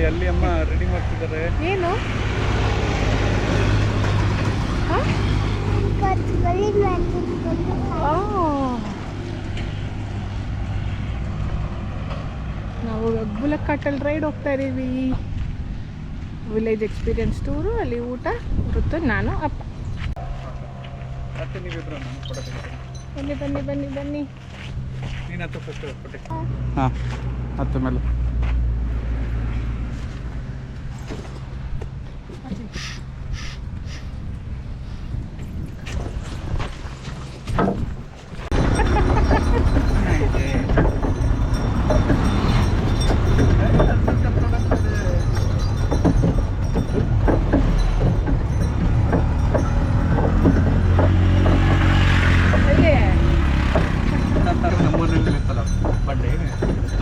ಅಲ್ಲಿ ಅಮ್ಮ ರೆಡಿ ಮಾಡ್ತಿದ್ದಾರೆ. ಏನು ನಾವು ಬುಲಕ್ಕಾಟಲ್ಲಿ ರೈಡ್ ಹೋಗ್ತಾ ಇದ್ದೀವಿ. Village experience tour. ಅಲ್ಲಿ ಊಟ ಬರುತ್ತೆ. ನಾನು ಅಪ್ಪ. ಬನ್ನಿ ಬನ್ನಿ ಬನ್ನಿ ಬನ್ನಿ. ಹಾಂ ಹತ್ತು ಮೇಲೆ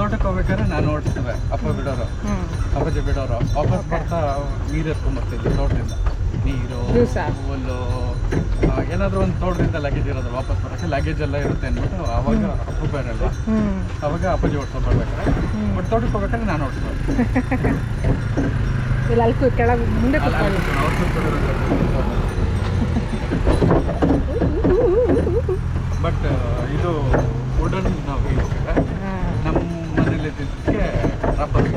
ತೋಟಕ್ಕೆ ಹೋಗ್ಬೇಕಾದ್ರೆ ನಾನು ಓಡಿಸ್ತೇವೆ. ಅಪ್ಪ ಬಿಡೋರು, ಅಪ್ಪಾಜಿ ಬಿಡೋರು. ವಾಪಸ್ ಬರ್ತಾ ನೀರು ಎತ್ಕೊಂಡ್ಬರ್ತಿದ್ವಿ ತೋಟದಿಂದ. ನೀರು, ಹುಲ್ಲು, ಏನಾದರೂ ಒಂದು ತೋಟದಿಂದ ಲಗೇಜ್ ಇರೋದು ವಾಪಸ್ ಬರೋಕ್ಕೆ ಲಗೇಜ್ ಎಲ್ಲ ಇರುತ್ತೆ ಅಂದ್ಬಿಟ್ಟು ಅವಾಗ ಉಬೇರ್ ಅಲ್ವಾ, ಅವಾಗ ಅಪ್ಪಾಜಿ ಓಡಿಸ್ಕೊಂಡು ಬರ್ಬೇಕಾದ್ರೆ. ಬಟ್ ತೋಟಕ್ಕೆ ಹೋಗ್ಬೇಕಾದ್ರೆ ನಾನು ಓಡಿಸ್ಬೋದು. ಕೆಳಗೆ ಮುಂದೆ ಬಟ್ ಇದು ವುಡನ್ ನಾವು ನಮ್ಮ ಮನೇಲಿ ಇದ್ದಿದ್ದಕ್ಕೆ ರಬ್ಬರ್.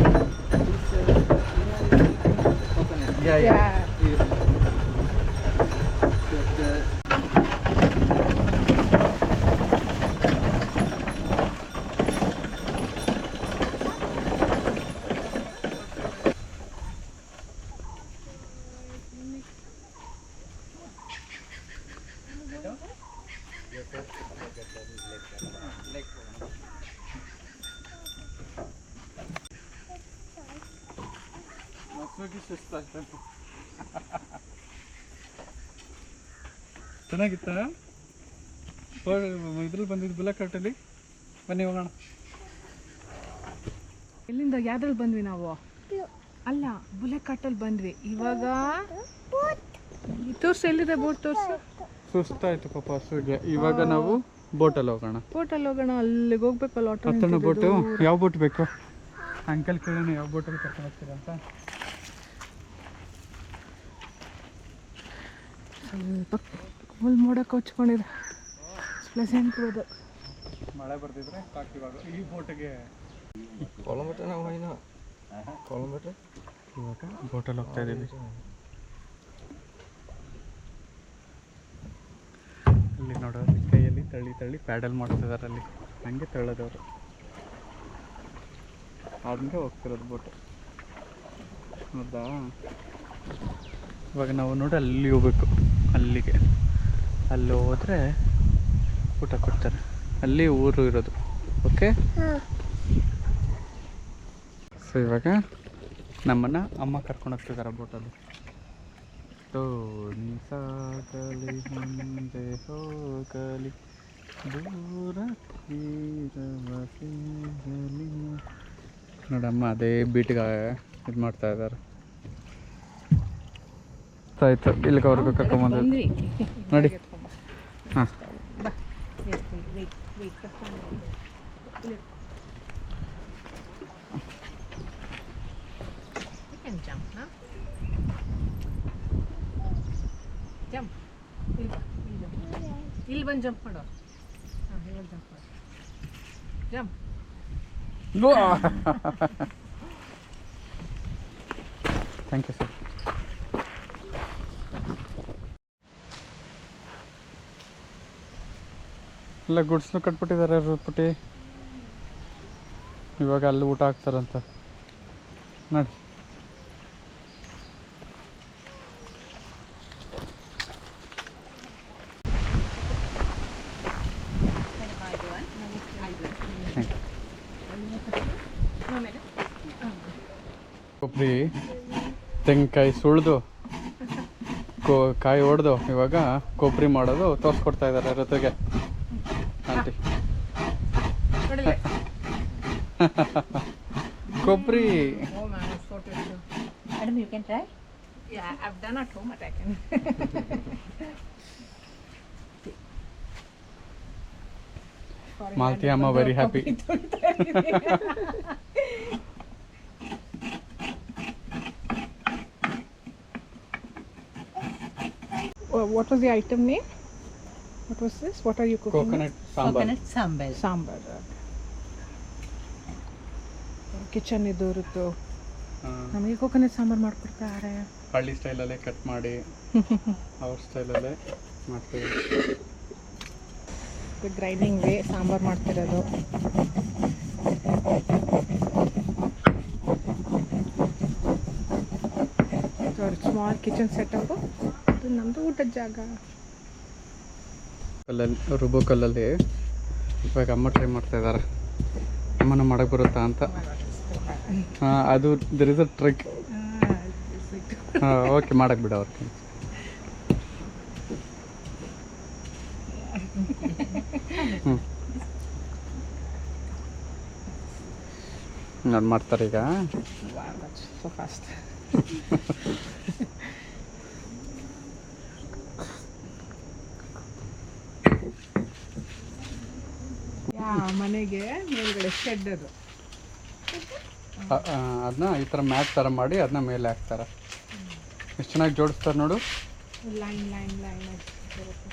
ಚೆನ್ನಾಗಿತ್ತ ಇದ್ರಲ್ಲಿ ಬಂದಿದ್ದು ಬುಲಕ್ಕಾಟಲ್ಲಿ. ಬನ್ನಿ ಹೋಗೋಣ. ಎಲ್ಲಿಂದ ಯಾವ್ದ್ರಲ್ಲಿ ಬಂದ್ವಿ ನಾವು? ಅಲ್ಲ, ಬುಲಕ್ಕಾಟಲ್ಲಿ ಬಂದ್ವಿ. ಇವಾಗ ತೋರ್ಸು, ಎಲ್ಲಿದೆ ಬೋಟ್ ತೋರ್ಸು. ಸುಸ್ತಾಯ್ತು ಪಾಪ ಹಸುಗೆ. ಇವಾಗ ನಾವು ಬೋಟಲ್ಲಿ ಹೋಗೋಣ. ಬೋಟಲ್ಲಿ ಹೋಗೋಣ. ಅಲ್ಲಿಗೆ ಹೋಗ್ಬೇಕಲ್ಲ. ಹತ್ತನ ಬೋಟು. ಯಾವ ಬೋಟ್ ಬೇಕು? ಅಂಕಲ್ ಕೇಳೋಣ ಯಾವ ಬೋಟಲ್ಲಿ ಕರ್ಕೊಂಡು ಹೋಗ್ತೀರಾ ಅಂತ. ಸ್ವಲ್ಪ ಫುಲ್ ಮೋಡ ಕೊಚ್ಕೊಂಡಿದೆ. Pleasant weather. ಮಳೆ ಬರ್ತಿದ್ರೆ ಸಾಕು. ಇವಾಗ ಈ ಬೋಟಿಗೆ ಇವಾಗ ಬೋಟಲ್ಲಿ ಹೋಗ್ತಾ ಇದ್ದೀವಿ. ಅಲ್ಲಿ ನೋಡೋದು ಕೈಯಲ್ಲಿ ತಳ್ಳಿ ತಳ್ಳಿ ಪ್ಯಾಡಲ್ ಮಾಡ್ತಿದ್ದಾರೆ. ಅಲ್ಲಿ ಹಂಗೆ ತಳ್ಳೋದವರು. ಹಂಗೆ ಹೋಗ್ತಿರೋದು ಬೋಟು. ಹೌದಾ? ಇವಾಗ ನಾವು ನೋಡಿ ಅಲ್ಲಿ ಹೋಗ್ಬೇಕು. ಅಲ್ಲಿಗೆ ಅಲ್ಲಿ ಹೋದರೆ ಊಟ ಕೊಡ್ತಾರೆ. ಅಲ್ಲಿ ಊರು ಇರೋದು. ಓಕೆ. ಸೊ ಇವಾಗ ನಮ್ಮನ್ನು ಅಮ್ಮ ಕರ್ಕೊಂಡು ಹೋಗ್ತಿದ್ದಾರೆ ಬೋಟಲ್ಲಿ. ದೋಣಿ ಸಾಗಲಿ ಮುಂದೆ ಹೋಗಲಿ ದೂರ ತೀರವ ಸಿಗಲಿ. ನೋಡಮ್ಮ ಅದೇ ಬೀಟ್ಗೆ ಇದು ಮಾಡ್ತಾ ಇದ್ದಾರೆ. ಆಯ್ತು, ಇಲ್ಲಿಗೆ ಅವ್ರಿಗೆ ಕರ್ಕೊಂಬಂದ್ವಿ ನೋಡಿ. ಹಾಂ ಇಲ್ಲಿ ಬಂದು ಜಂಪ್ ಮಾಡೋ. ಜಂಪ್. Thank you sir. ಎಲ್ಲ ಗುಡ್ಸ್ನು ಕಟ್ಬಿಟ್ಟಿದ್ದಾರೆ ಪುಟ್ಟಿ. ಇವಾಗ ಅಲ್ಲಿ ಊಟ ಹಾಕ್ತಾರಂತ ನೋಡಿ. ಕೊಬ್ಬರಿ ತೆಂಗಿನಕಾಯಿ ಸುಳಿದು ಕಾಯಿ ಹೊಡೆದು ಇವಾಗ ಕೊಬ್ಬರಿ ಮಾಡೋದು ತೋರಿಸ್ಕೊಡ್ತಾ ಇದ್ದಾರೆ ಋತುಗೆ ಆಂಟಿ. ಕೊಬ್ಬರಿ. Madam, you can try? Yeah, I've done at home, but I can. Malti Amma very happy. What was the item name? What was this? What are you cooking? Coconut sambar. Coconut sambal. Sambar. Kitchen ಇದು ಇರುತ್ತು. ನಮಗೆ coconut sambar ಮಾಡ್ಕೊಡ್ತಾರೆ. ಹಳ್ಳಿ ಸ್ಟೈಲಲ್ಲೇ cut ಮಾಡಿ ಅವ್ರ ಸ್ಟೈಲಲ್ಲೇ ಮಾಡ್ತೀವಿ. ಗ್ರೈಂಡಿಂಗ್ಗೆ ಸಾಂಬಾರು ಮಾಡ್ತಿರೋದು. Small kitchen setup. ಇದು ನಮ್ಮದು ಊಟದ ಜಾಗ. ಕಲ್ಲಲ್ಲಿ ರುಬ್ಬೋ ಕಲ್ಲಲ್ಲಿ ಇವಾಗ ಅಮ್ಮ ಟ್ರೈ ಮಾಡ್ತಾ ಇದ್ದಾರೆ. ಅಮ್ಮನ ಮಾಡಕ್ಕೆ ಬರುತ್ತಾ ಅಂತ. ಅದು there is a trick. Okay, ಮಾಡಕ್ಕೆ ಬಿಡ ಅವ್ರಿಗೆ. ನಾನು ಮಾಡ್ತಾರೆ ಈಗ. So fast. ಮನೆಗೆ ಮೇಲ್ಗಡೆ ಶೆಡ್ ಅದು. ಅದನ್ನ ಈ ಥರ ಮ್ಯಾಟ್ ಥರ ಮಾಡಿ ಅದನ್ನ ಮೇಲೆ ಹಾಕ್ತಾರೆ. ಎಷ್ಟು ಚೆನ್ನಾಗಿ ಜೋಡಿಸ್ತಾರೆ ನೋಡು. ಲೈನ್ ಲೈನ್ ಲೈನ್ ಬರುತ್ತೆ.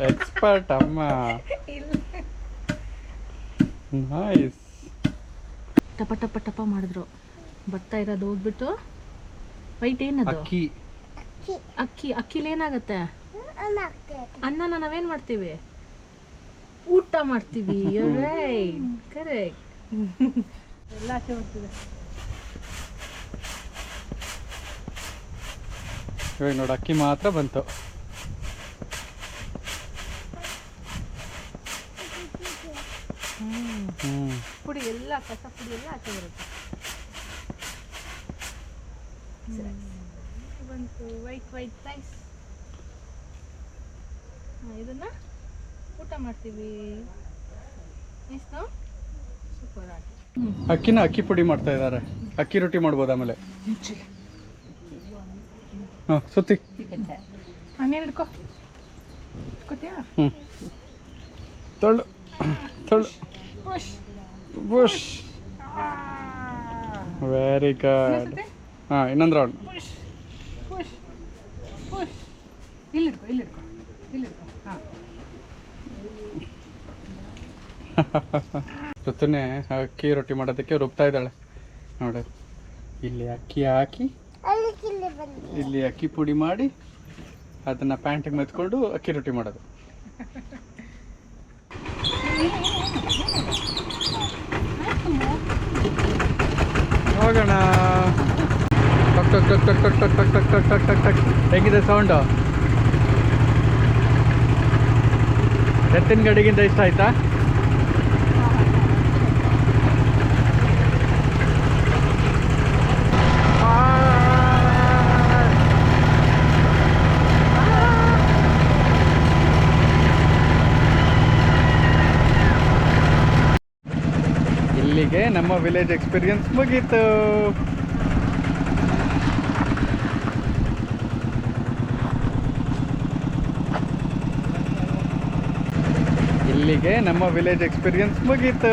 ಎಕ್ಸ್ಪರ್ಟ್ ಅಮ್ಮ. ನೈಸ್. ಟಪ ಟಪ ಟಪ ಮಾಡಿದ್ರು. ಬರ್ತಾ ಇರೋದು ಹೋಗ್ಬಿಟ್ಟು ವೈಟ್ ಏನದು? ಅಕ್ಕಿ. ಅಕ್ಕಿಲಿ ಏನಾಗುತ್ತೆ? ಅನ್ನನ ನಾವೇನ್ ಮಾಡ್ತೀವಿ? ಊಟ ಮಾಡ್ತೀವಿ. ಕರೆಕ್ಟ್. ಎಲ್ಲ ಆಚೆ ಬರ್ತಿದೆ. ಇವಾಗ ನೋಡಿ ಅಕ್ಕಿ ಮಾತ್ರ ಬಂತು. ಪುಡಿ ಎಲ್ಲ ಕಸ ಪುಡಿ ಎಲ್ಲ ಆಚೆ ಬರುತ್ತೆ. ಬಂತು ವೈಟ್ ರೈಸ್. ಇದನ್ನ ಊಟ ಮಾಡ್ತೀವಿ. ಸೂಪರ್ ಆಗಿ. ಅಕ್ಕಿನ ಅಕ್ಕಿ ಪುಡಿ ಮಾಡ್ತಾ ಇದ್ದಾರೆ. ಅಕ್ಕಿ ರೊಟ್ಟಿ ಮಾಡ್ಬೋದು ಆಮೇಲೆ. ಹಾಂ, ಸುತ್ತಿ. ಹಂಗೇನು ಹಿಡ್ಕೊ. ಹಿಡ್ಕೊತೀಯಾ? ತೊಳ್ಳು ತೊಳ್ಳು. ಬುಷ್. Very good. ಹಾಂ, ಇನ್ನೊಂದು ರೌಂಡ್. ಇಲ್ಲಿಡ್ಕೊ. ಹಾಂ. ಋತುನೇ ಅಕ್ಕಿ ರೊಟ್ಟಿ ಮಾಡೋದಕ್ಕೆ ರುಬ್ತಾ ಇದ್ದಾಳೆ ನೋಡಿ. ಇಲ್ಲಿ ಅಕ್ಕಿ ಹಾಕಿ ಇಲ್ಲಿ ಅಕ್ಕಿ ಪುಡಿ ಮಾಡಿ ಅದನ್ನು ಪ್ಯಾಂಟಿಗೆ ಮೆತ್ಕೊಂಡು ಅಕ್ಕಿ ರೊಟ್ಟಿ ಮಾಡೋದು. ಹೋಗೋಣ. ಟಕ್ ಟಕ್ ಟಕ್ ಟಕ್ ಟಕ್ ಟಕ್ ಟಕ್ ಟಕ್ ಟಕ್ ಟಕ್ ಟಕ್. ಹೇಗಿದೆ ಸೌಂಡು? ಎತ್ತಿನ ಗಾಡಿಗಿಂತ ಇಷ್ಟ ಆಯ್ತಾ? ಇಲ್ಲಿಗೆ ನಮ್ಮ ವಿಲೇಜ್ ಎಕ್ಸ್ಪೀರಿಯನ್ಸ್ ಮುಗೀತು. ಇಲ್ಲಿಗೆ ನಮ್ಮ ವಿಲೇಜ್ ಎಕ್ಸ್ಪೀರಿಯನ್ಸ್ ಮುಗೀತು.